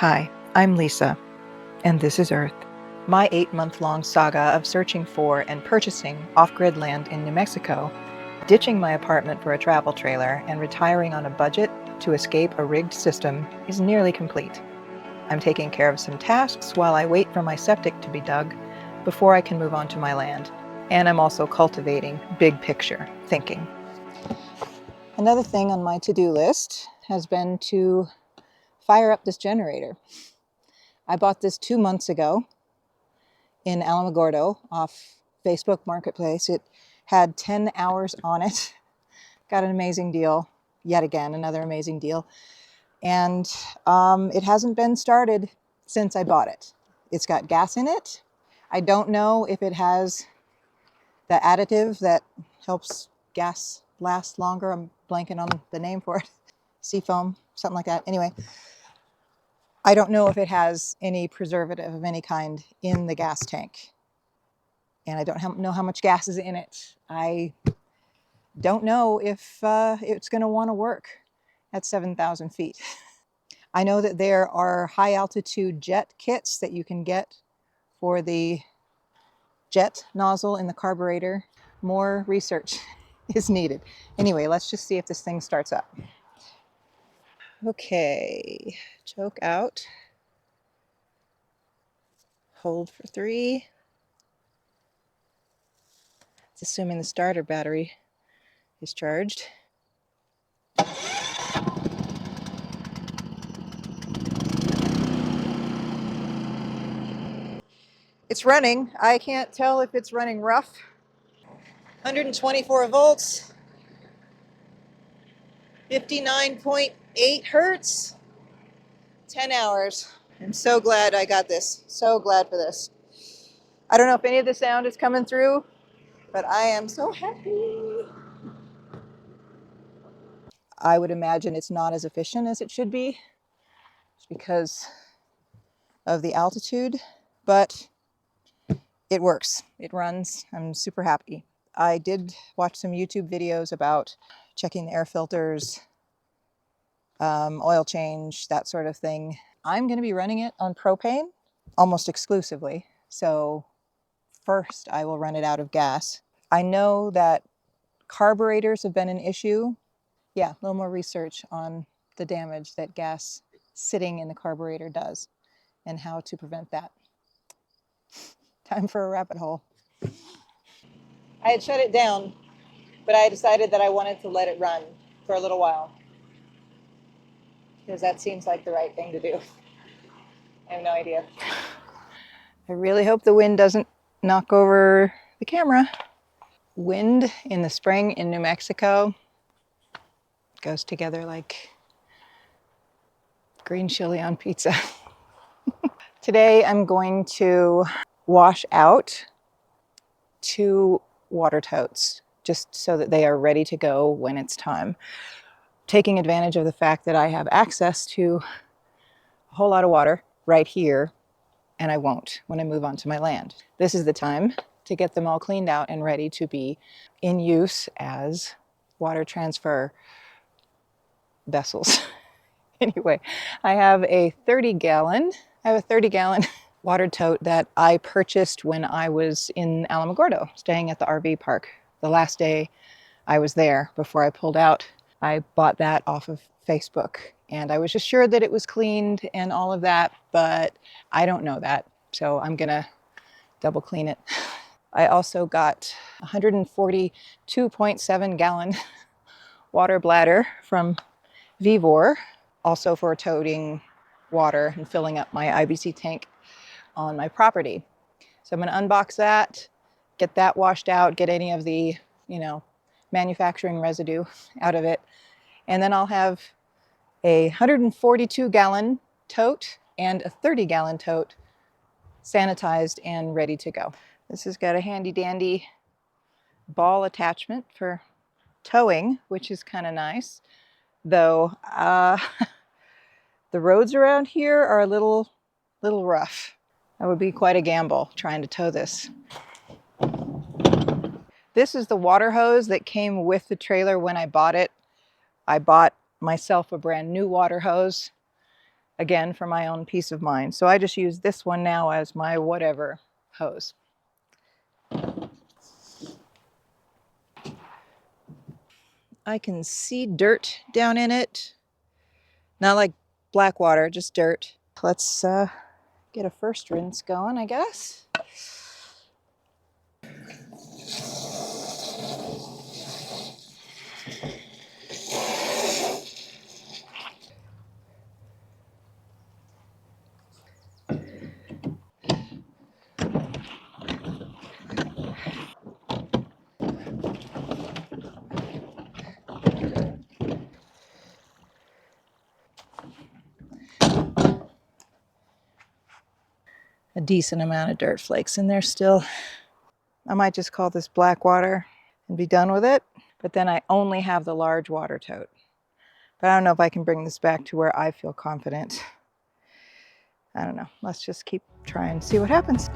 Hi, I'm Lisa, and this is Earth. My 8-month-long saga of searching for and purchasing off-grid land in New Mexico, ditching my apartment for a travel trailer, and retiring on a budget to escape a rigged system is nearly complete. I'm taking care of some tasks while I wait for my septic to be dug before I can move on to my land. And I'm also cultivating big picture thinking. Another thing on my to-do list has been to fire up this generator. I bought this 2 months ago in Alamogordo off Facebook Marketplace. It had 10 hours on it. Got an amazing deal. Yet again, another amazing deal. And it hasn't been started since I bought it. It's got gas in it. I don't know if it has the additive that helps gas last longer. I'm blanking on the name for it. Seafoam, something like that. Anyway, I don't know if it has any preservative of any kind in the gas tank. And I don't know how much gas is in it. I don't know if it's going to want to work at 7,000 feet. I know that there are high altitude jet kits that you can get for the jet nozzle in the carburetor. More research is needed. Anyway, let's just see if this thing starts up. Okay, choke out. Hold for 3. It's assuming the starter battery is charged. It's running. I can't tell if it's running rough. 124 volts, 59.8 hertz, 10 hours. I'm so glad I got this. So glad for this. I don't know if any of the sound is coming through, but I am so happy. I would imagine it's not as efficient as it should be because of the altitude, but it works. It runs. I'm super happy. I did watch some YouTube videos about checking the air filters, oil change, that sort of thing. I'm going to be running it on propane almost exclusively. So first I will run it out of gas. I know that carburetors have been an issue. Yeah, a little more research on the damage that gas sitting in the carburetor does and how to prevent that. Time for a rabbit hole. I had shut it down, but I decided that I wanted to let it run for a little while because that seems like the right thing to do. I have no idea. I really hope the wind doesn't knock over the camera. Wind in the spring in New Mexico goes together like green chili on pizza. Today I'm going to wash out 2 water totes just so that they are ready to go when it's time. Taking advantage of the fact that I have access to a whole lot of water right here, and I won't when I move on to my land. This is the time to get them all cleaned out and ready to be in use as water transfer vessels. Anyway, I have a 30-gallon water tote that I purchased when I was in Alamogordo, staying at the RV park. The last day I was there before I pulled out, I bought that off of Facebook. And I was assured that it was cleaned and all of that, but I don't know that. So I'm gonna double clean it. I also got a 142.7 gallon water bladder from Vivor, also for toting water and filling up my IBC tank on my property. So I'm going to unbox that, get that washed out, get any of the, manufacturing residue out of it. And then I'll have a 142-gallon tote and a 30-gallon tote sanitized and ready to go. This has got a handy dandy ball attachment for towing, which is kind of nice. Though the roads around here are a little rough. That would be quite a gamble trying to tow this. This is the water hose that came with the trailer when I bought it. I bought myself a brand new water hose. again, for my own peace of mind. So I just use this one now as my whatever hose. I can see dirt down in it. Not like black water, just dirt. Let's get a first rinse going, I guess. A decent amount of dirt flakes in there still. I might just call this black water and be done with it. But then I only have the large water tote. But I don't know if I can bring this back to where I feel confident. I don't know. Let's just keep trying and see what happens.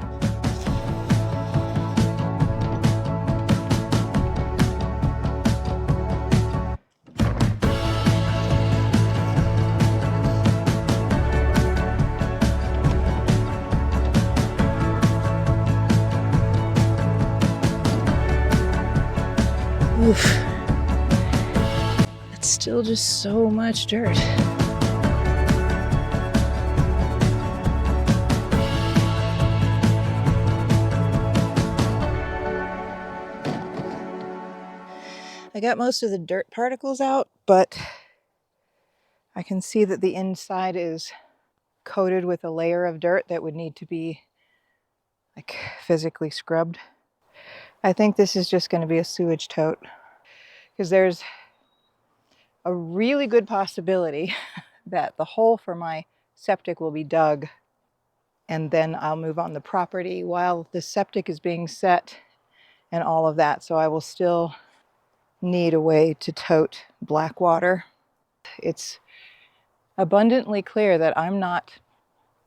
Oof. It's still just so much dirt. I got most of the dirt particles out, but I can see that the inside is coated with a layer of dirt that would need to be like physically scrubbed. I think this is just going to be a sewage tote because there's a really good possibility that the hole for my septic will be dug and then I'll move on the property while the septic is being set and all of that. So I will still need a way to tote black water. It's abundantly clear that I'm not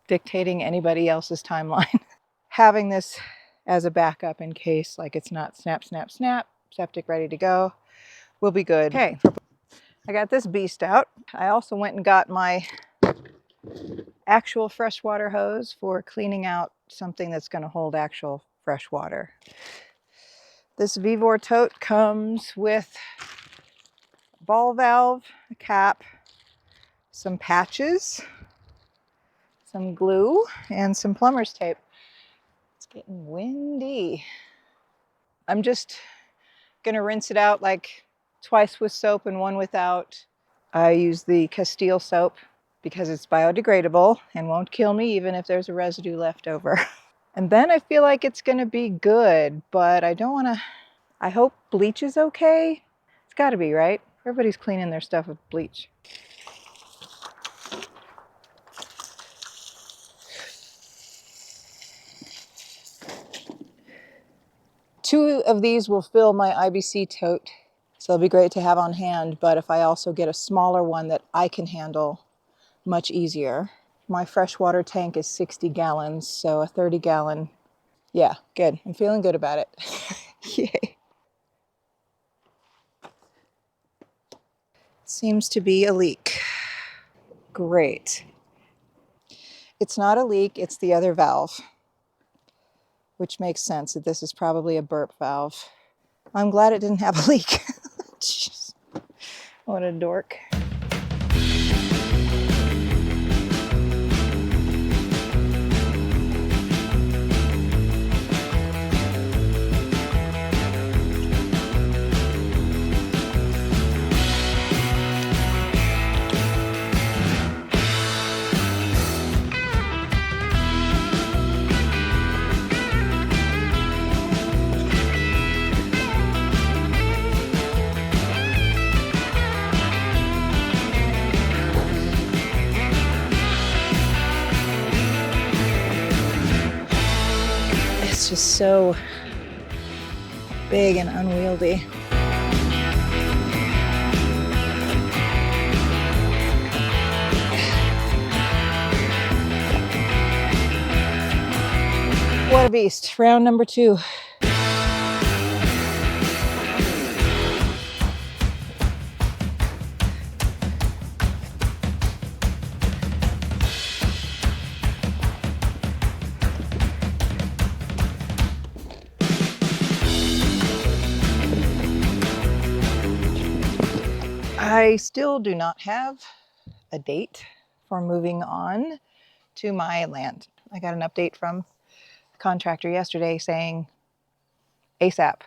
dictating anybody else's timeline. Having this as a backup in case like it's not snap, snap, snap, septic ready to go, will be good. Okay, I got this beast out. I also went and got my actual freshwater hose for cleaning out something that's going to hold actual fresh water. This Vevor tote comes with a ball valve, a cap, some patches, some glue, and some plumber's tape. It's getting windy. I'm just gonna rinse it out like twice with soap and one without. I use the Castile soap because it's biodegradable and won't kill me even if there's a residue left over. And then I feel like it's gonna be good, but I don't wanna, I hope bleach is okay. It's gotta be, right? Everybody's cleaning their stuff with bleach. Two of these will fill my IBC tote, so it'll be great to have on hand, but if I also get a smaller one that I can handle, much easier. My freshwater tank is 60 gallons, so a 30-gallon, yeah, good. I'm feeling good about it. Yay. Seems to be a leak. Great. It's not a leak, it's the other valve, which makes sense that this is probably a burp valve. I'm glad it didn't have a leak. Jeez. What a dork. Just so big and unwieldy. What a beast. Round number 2. I still do not have a date for moving on to my land. I got an update from the contractor yesterday saying ASAP.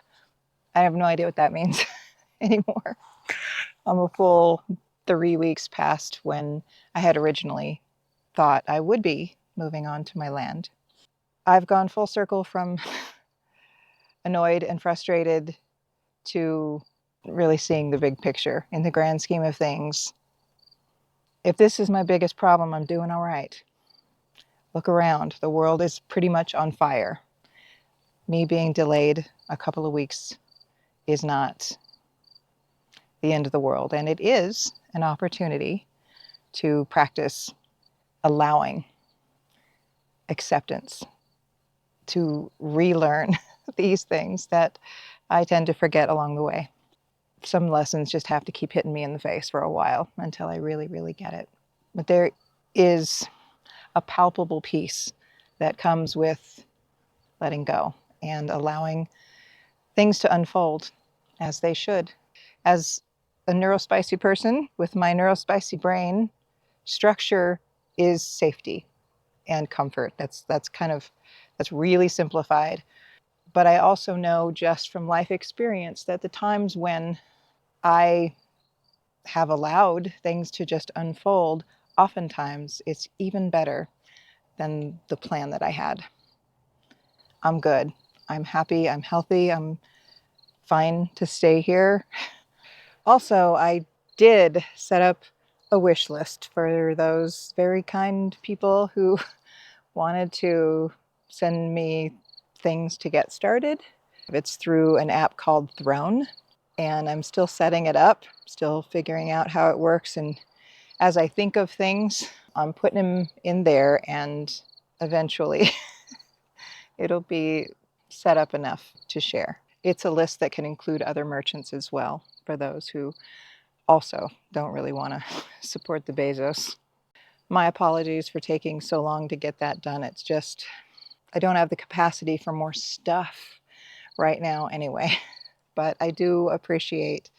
I have no idea what that means anymore. I'm a full 3 weeks past when I had originally thought I would be moving on to my land. I've gone full circle from annoyed and frustrated to really seeing the big picture in the grand scheme of things. If this is my biggest problem, I'm doing all right. Look around. The world is pretty much on fire. Me being delayed a couple of weeks is not the end of the world, and it is an opportunity to practice allowing acceptance, to relearn these things that I tend to forget along the way. Some lessons just have to keep hitting me in the face for a while until I really, really get it. But there is a palpable peace that comes with letting go and allowing things to unfold as they should. As a neurospicy person with my neurospicy brain, structure is safety and comfort. That's really simplified. But I also know just from life experience that the times when I have allowed things to just unfold, oftentimes it's even better than the plan that I had. I'm good. I'm happy. I'm healthy. I'm fine to stay here. Also, I did set up a wish list for those very kind people who wanted to send me things to get started. It's through an app called Throne, and I'm still setting it up, still figuring out how it works. And as I think of things, I'm putting them in there, and eventually it'll be set up enough to share. It's a list that can include other merchants as well, for those who also don't really want to support the Bezos. My apologies for taking so long to get that done. It's just, I don't have the capacity for more stuff right now anyway. But I do appreciate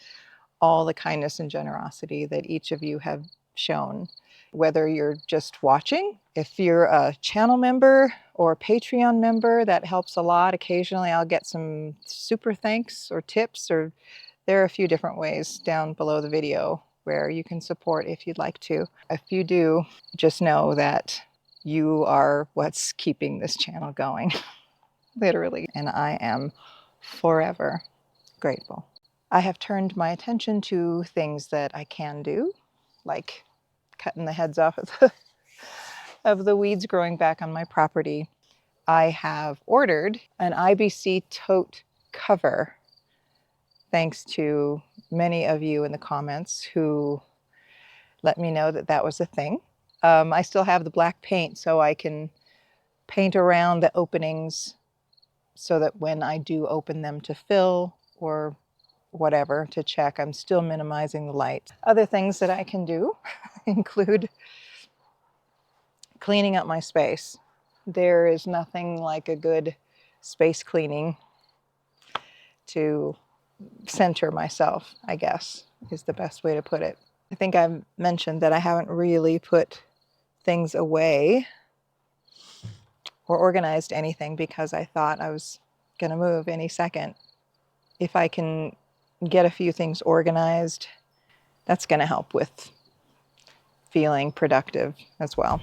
all the kindness and generosity that each of you have shown, whether you're just watching. If you're a channel member or Patreon member, that helps a lot. Occasionally I'll get some super thanks or tips, or there are a few different ways down below the video where you can support if you'd like to. If you do, just know that you are what's keeping this channel going, literally, and I am forever grateful. I have turned my attention to things that I can do, like cutting the heads off of the weeds growing back on my property. I have ordered an IBC tote cover, thanks to many of you in the comments who let me know that that was a thing. I still have the black paint, so I can paint around the openings so that when I do open them to fill or whatever to check, I'm still minimizing the light. Other things that I can do include cleaning up my space. There is nothing like a good space cleaning to center myself, I guess, is the best way to put it. I think I've mentioned that I haven't really put things away or organized anything because I thought I was going to move any second. If I can get a few things organized, that's going to help with feeling productive as well.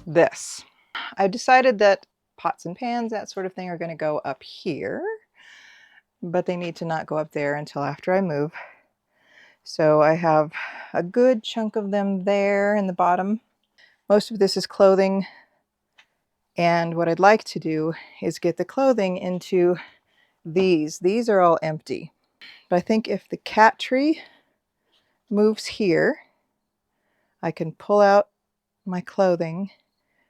This. I've decided that pots and pans, that sort of thing, are going to go up here. but they need to not go up there until after I move. So I have a good chunk of them there in the bottom. Most of this is clothing, and what I'd like to do is get the clothing into these. These are all empty. But I think if the cat tree moves here, I can pull out my clothing,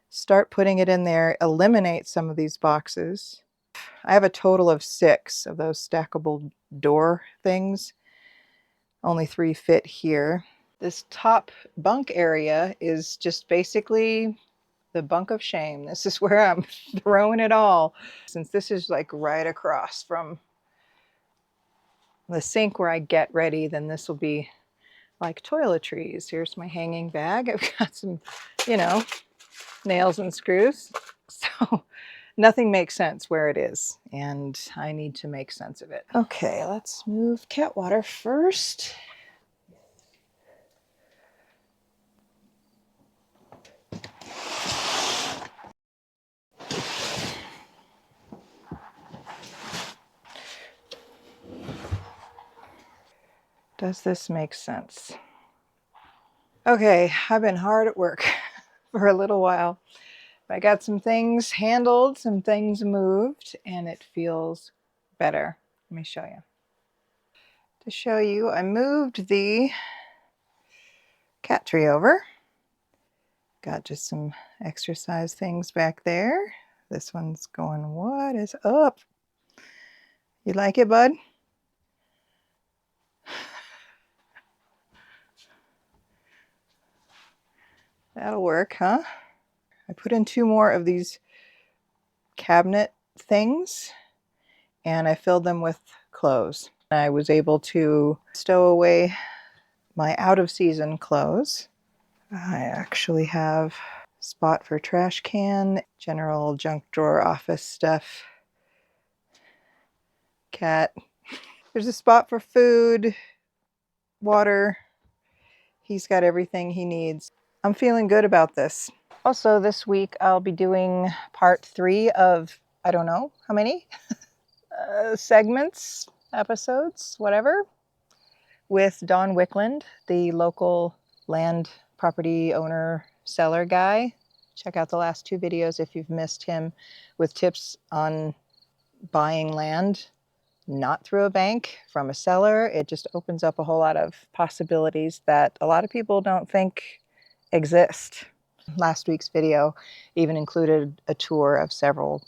start putting it in there, eliminate some of these boxes. I have a total of 6 of those stackable door things. Only 3 fit here. This top bunk area is just basically the bunk of shame. This is where I'm throwing it all. Since this is like right across from the sink where I get ready, then this will be like toiletries. Here's my hanging bag. I've got some, you know, nails and screws. So nothing makes sense where it is, and I need to make sense of it. Okay, let's move cat water first. Does this make sense? Okay, I've been hard at work for a little while. I got some things handled, some things moved, and it feels better. Let me show you. To show you, I moved the cat tree over. Got just some exercise things back there. This one's going, what is up? You like it, bud? That'll work, huh? I put in 2 more of these cabinet things, and I filled them with clothes. I was able to stow away my out-of-season clothes. I actually have a spot for trash can, general junk drawer office stuff, cat. There's a spot for food, water. He's got everything he needs. I'm feeling good about this. Also, this week I'll be doing part 3 of, I don't know how many segments, episodes, whatever, with Don Wicklund, the local land property owner seller guy. Check out the last 2 videos if you've missed him, with tips on buying land not through a bank, from a seller. It just opens up a whole lot of possibilities that a lot of people don't think exist. Last week's video even included a tour of several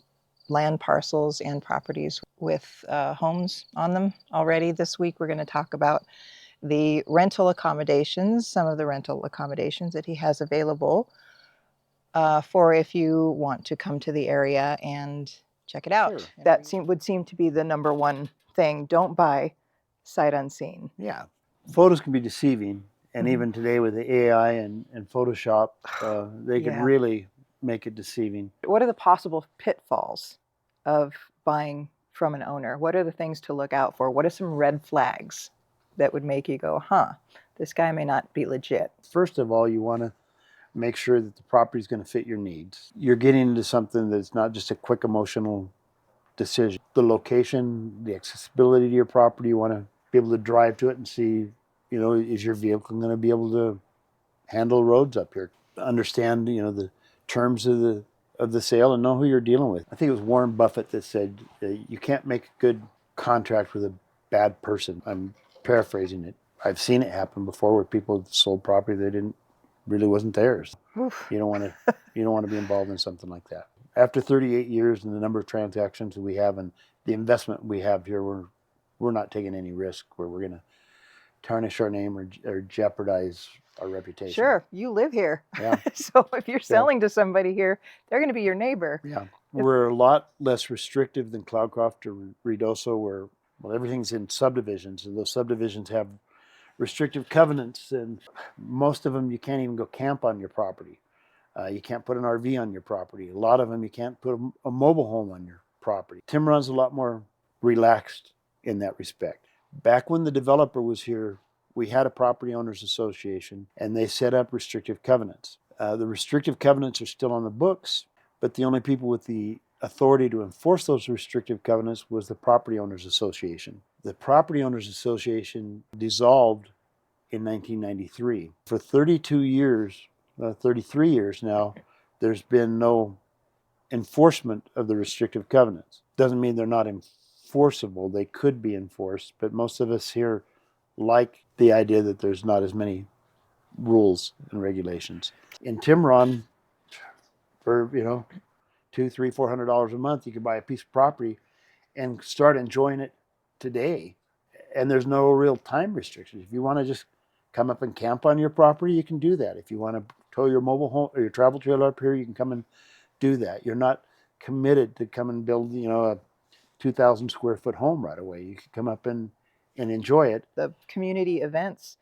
land parcels and properties with homes on them already. This week we're going to talk about the rental accommodations, some of the rental accommodations that he has available for if you want to come to the area and check it out. Sure. That would seem to be the number one thing. Don't buy sight unseen. Yeah, photos can be deceiving, and even today with the AI and Photoshop, they can really make it deceiving. What are the possible pitfalls of buying from an owner? What are the things to look out for? What are some red flags that would make you go, huh, this guy may not be legit? First of all, you want to make sure that the property is going to fit your needs. You're getting into something that's not just a quick emotional decision. The location, the accessibility to your property, you want to be able to drive to it and see, you know, is your vehicle going to be able to handle roads up here? Understand, you know, the terms of the sale and know who you're dealing with. I think it was Warren Buffett that said, you can't make a good contract with a bad person. I'm paraphrasing it. I've seen it happen before where people sold property that really wasn't theirs. Oof. You don't want to be involved in something like that. After 38 years and the number of transactions that we have and the investment we have here, we're not taking any risk where we're going to tarnish our name or jeopardize our reputation. Sure, you live here. Yeah. So if you're selling to somebody here, they're going to be your neighbor. Yeah. We're a lot less restrictive than Cloudcroft or Ruidoso, where everything's in subdivisions, and those subdivisions have restrictive covenants, and most of them you can't even go camp on your property. You can't put an RV on your property. A lot of them you can't put a mobile home on your property. Timberon's a lot more relaxed in that respect. Back when the developer was here, we had a property owners association, and they set up restrictive covenants. The restrictive covenants are still on the books, but the only people with the authority to enforce those restrictive covenants was the Property Owners Association. The Property Owners Association dissolved in 1993. For 32 years, 33 years now, there's been no enforcement of the restrictive covenants. Doesn't mean they're not enforceable. They could be enforced, but most of us here like the idea that there's not as many rules and regulations. In Timberon, for $200, $300, $400 a month, you can buy a piece of property and start enjoying it today. And there's no real time restrictions. If you want to just come up and camp on your property, you can do that. If you want to tow your mobile home or your travel trailer up here, you can come and do that. You're not committed to come and build, a 2,000 square foot home right away. You can come up and enjoy it. The community events,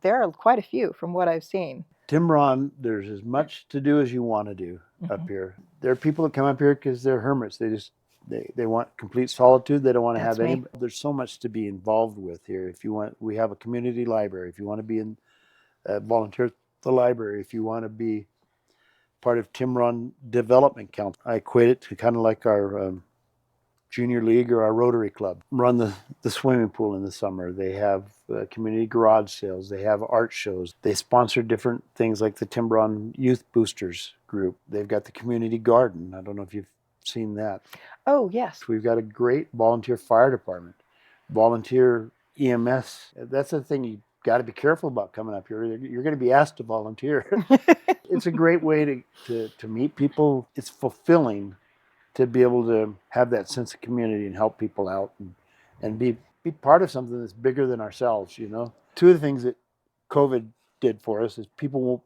there are quite a few from what I've seen. Timberon, there's as much to do as you want to do up here. There are people that come up here because they're hermits. They want complete solitude. They don't want to have any. There's so much to be involved with here. If you want, we have a community library. If you want to be in volunteer at the library, if you want to be part of Timberon Development Council, I equate it to kind of like our junior league or our Rotary Club. Run the swimming pool in the summer. They have community garage sales. They have art shows. They sponsor different things like the Timberon Youth Boosters group. They've got the community garden. I don't know if you've seen that. Oh, yes. We've got a great volunteer fire department, volunteer EMS. That's the thing you got to be careful about coming up here. You're going to be asked to volunteer. It's a great way to meet people. It's fulfilling to be able to have that sense of community and help people out and be part of something that's bigger than ourselves, Two of the things that COVID did for us is people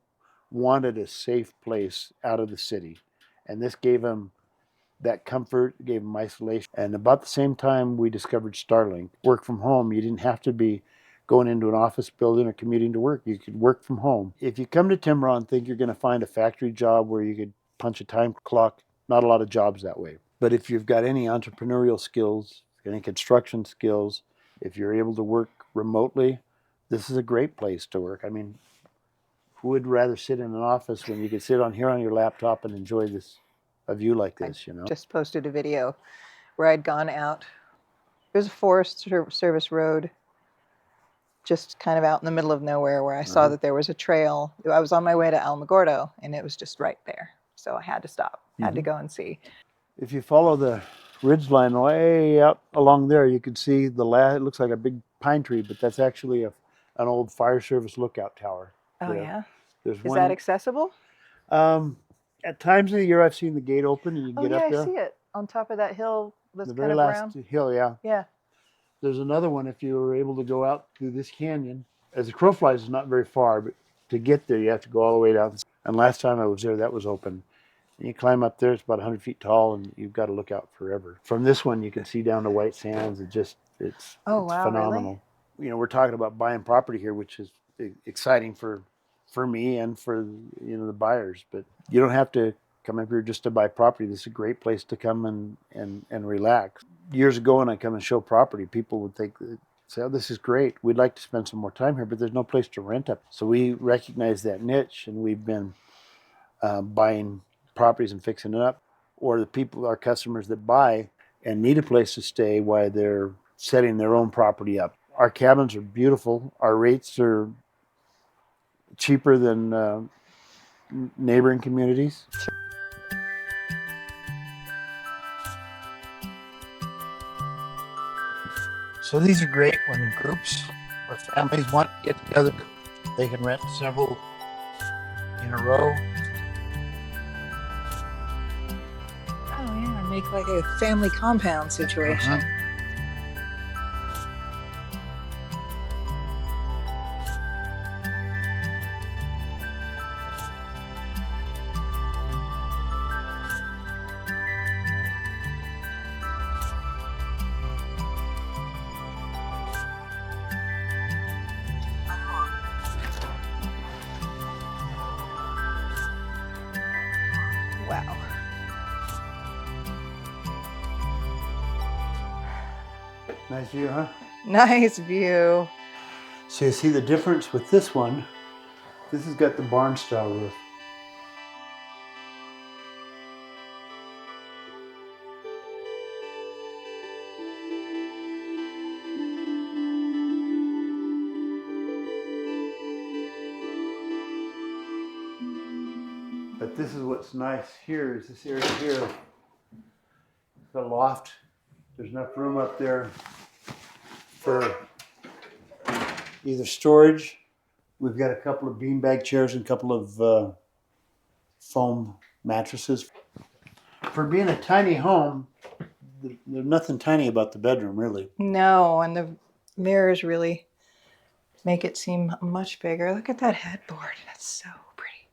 wanted a safe place out of the city. And this gave them that comfort, gave them isolation. And about the same time we discovered Starlink, work from home. You didn't have to be going into an office building or commuting to work. You could work from home. If you come to Timberon and think you're going to find a factory job where you could punch a time clock, not a lot of jobs that way. But if you've got any entrepreneurial skills, any construction skills, if you're able to work remotely, this is a great place to work. I mean, who would rather sit in an office when you could sit on here on your laptop and enjoy a view like this, Just posted a video where I'd gone out. There's a Forest Service road just kind of out in the middle of nowhere where I saw that there was a trail. I was on my way to Alamogordo and it was just right there. So I had to stop, had to go and see. If you follow the ridge line way out along there, you can see it looks like a big pine tree, but that's actually an old fire service lookout tower. Oh, yeah? Is that accessible? At times of the year, I've seen the gate open and you can get up there. I see it on top of that hill. That's the kind very of last brown. hill, yeah. Yeah. There's another one if you were able to go out through this canyon. As the crow flies, it's not very far, but to get there, you have to go all the way down. And last time I was there, that was open. And you climb up there, it's about 100 feet tall, and you've got to look out forever. From this one, you can see down to White Sands. It's phenomenal. Really? We're talking about buying property here, which is exciting for me and for the buyers. But you don't have to come up here just to buy property. This is a great place to come and relax. Years ago, when I come and show property, people would say, oh, this is great. We'd like to spend some more time here, but there's no place to rent up. So we recognize that niche, and we've been buying properties and fixing it up. Or the people, our customers that buy and need a place to stay while they're setting their own property up. Our cabins are beautiful. Our rates are cheaper than neighboring communities. So these are great when groups or families want to get together. They can rent several in a row. Oh, yeah, make like a family compound situation. Wow. Nice view, huh? Nice view. So you see the difference with this one. This has got the barn style roof. But this is what's nice here is this area here, the loft. There's enough room up there for either storage. We've got a couple of beanbag chairs and a couple of foam mattresses. For being a tiny home, there's nothing tiny about the bedroom, really. No, and the mirrors really make it seem much bigger. Look at that headboard. That's so pretty.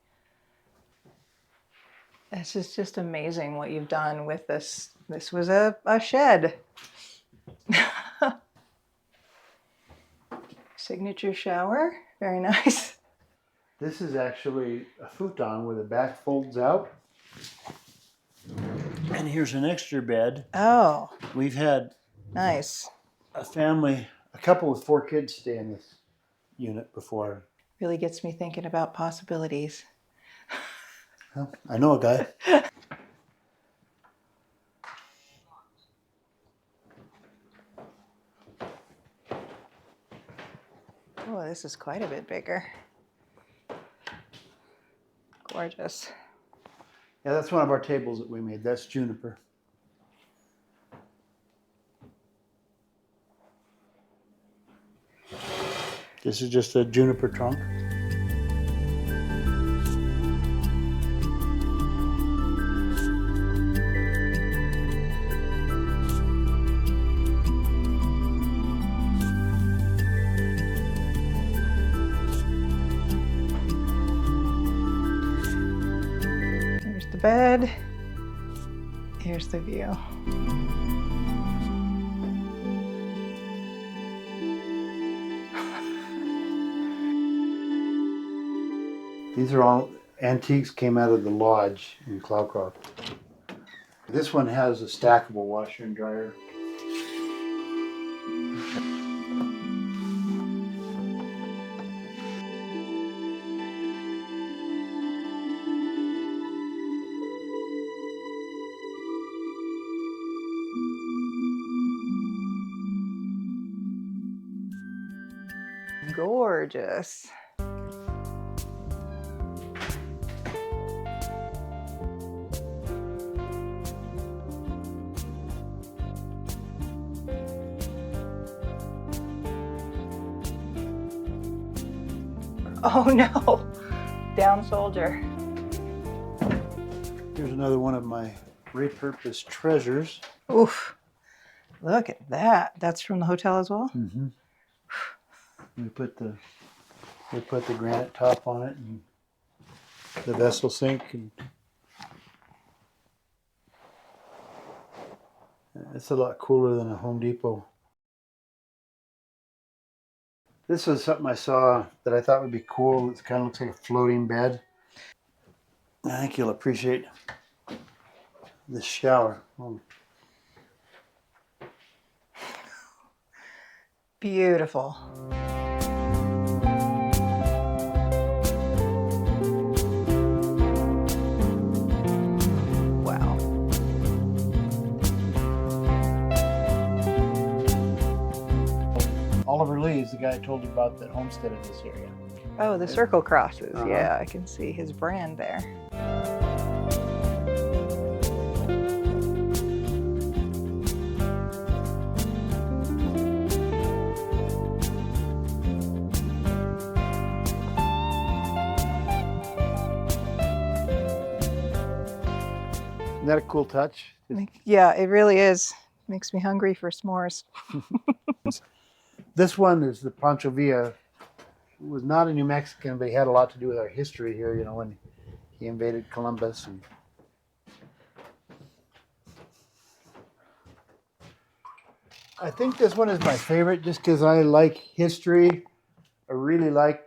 This is just amazing what you've done with this. This was a shed. Signature shower. Very nice. This is actually a futon where the back folds out. And here's an extra bed. Oh, We've had nice. a family, a couple with 4 kids stay in this unit before. Really gets me thinking about possibilities. Well, I know a guy. Oh, this is quite a bit bigger. Gorgeous. Yeah, that's one of our tables that we made. That's juniper. This is just a juniper trunk. Here's the bed. Here's the view. These are all antiques, came out of the lodge in Cloudcroft. This one has a stackable washer and dryer. Gorgeous. Oh no, down soldier. Here's another one of my repurposed treasures. Oof, look at that. That's from the hotel as well? Mm-hmm. We put the granite top on it and the vessel sink, and it's a lot cooler than a Home Depot. This was something I saw that I thought would be cool. It kind of looks like a floating bed. I think you'll appreciate this shower. Oh. Beautiful. Wow. Oliver Lee is the guy I told you about that homesteaded this area. Oh, the circle crosses. Uh-huh. Yeah, I can see his brand there. Isn't that a cool touch? Yeah, it really is. Makes me hungry for s'mores. This one is the Pancho Villa. He was not a New Mexican, but he had a lot to do with our history here, you know, when he invaded Columbus. And I think this one is my favorite just because I like history. I really like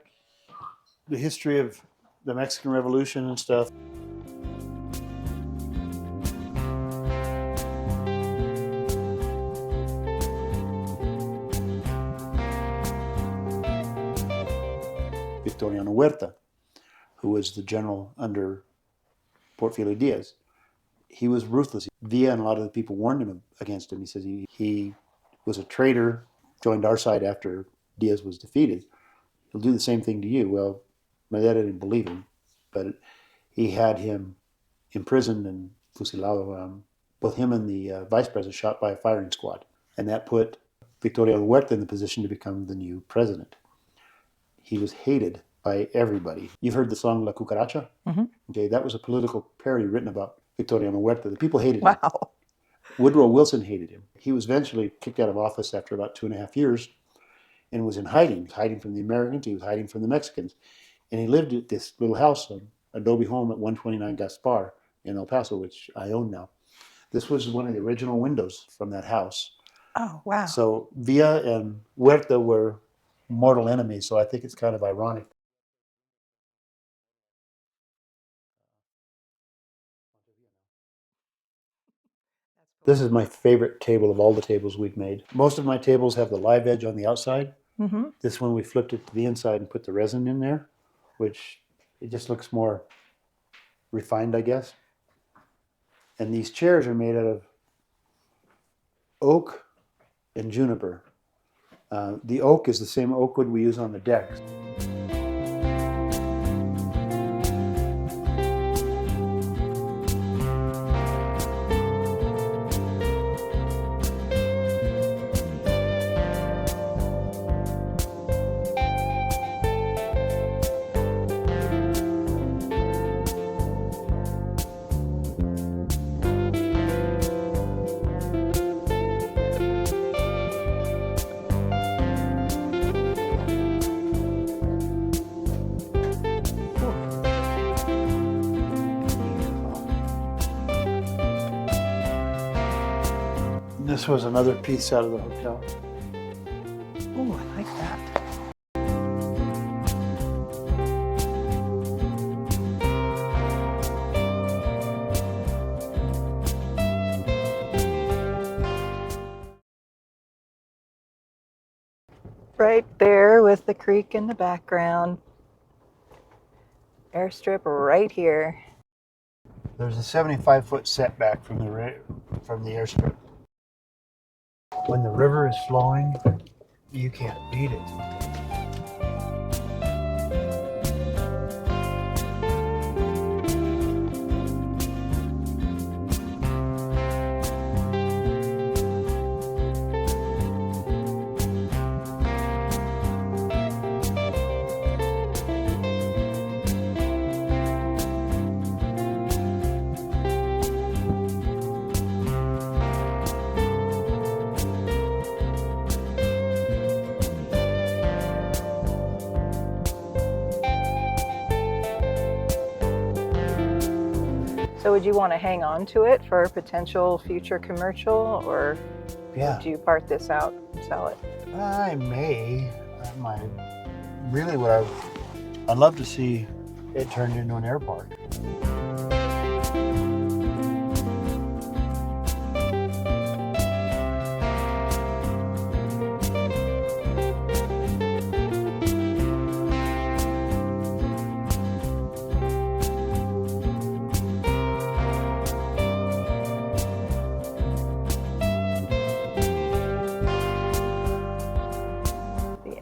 the history of the Mexican Revolution and stuff. Victoriano Huerta, who was the general under Porfirio Diaz. He was ruthless. Villa and a lot of the people warned him against him. He says he was a traitor, joined our side after Diaz was defeated. He'll do the same thing to you. Well, my dad didn't believe him, but he had him imprisoned and fusilado. Both him and the vice president shot by a firing squad. And that put Victoriano Huerta in the position to become the new president. He was hated by everybody. You've heard the song La Cucaracha? Mm-hmm. Okay, that was a political parody written about Victoriano Huerta. The people hated him. Wow. Woodrow Wilson hated him. He was eventually kicked out of office after about 2.5 years and was in hiding. He was hiding from the Americans. He was hiding from the Mexicans. And he lived at this little house, an adobe home at 129 Gaspar in El Paso, which I own now. This was one of the original windows from that house. Oh, wow. So Villa and Huerta were mortal enemies, so I think it's kind of ironic. This is my favorite table of all the tables we've made. Most of my tables have the live edge on the outside. Mm-hmm. This one we flipped it to the inside and put the resin in there, which it just looks more refined, I guess. And these chairs are made out of oak and juniper. The oak is the same oak wood we use on the decks. This was another piece out of the hotel. Oh, I like that. Right there with the creek in the background. Airstrip right here. There's a 75-foot setback from the airstrip. When the river is flowing, you can't beat it. So would you want to hang on to it for a potential future commercial, or would you part this out and sell it? I may. I might. Really, I'd love to see it turned into an airport.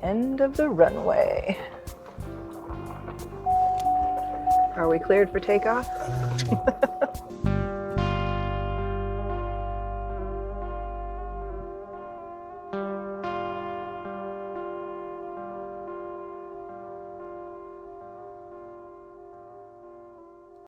End of the runway. Are we cleared for takeoff?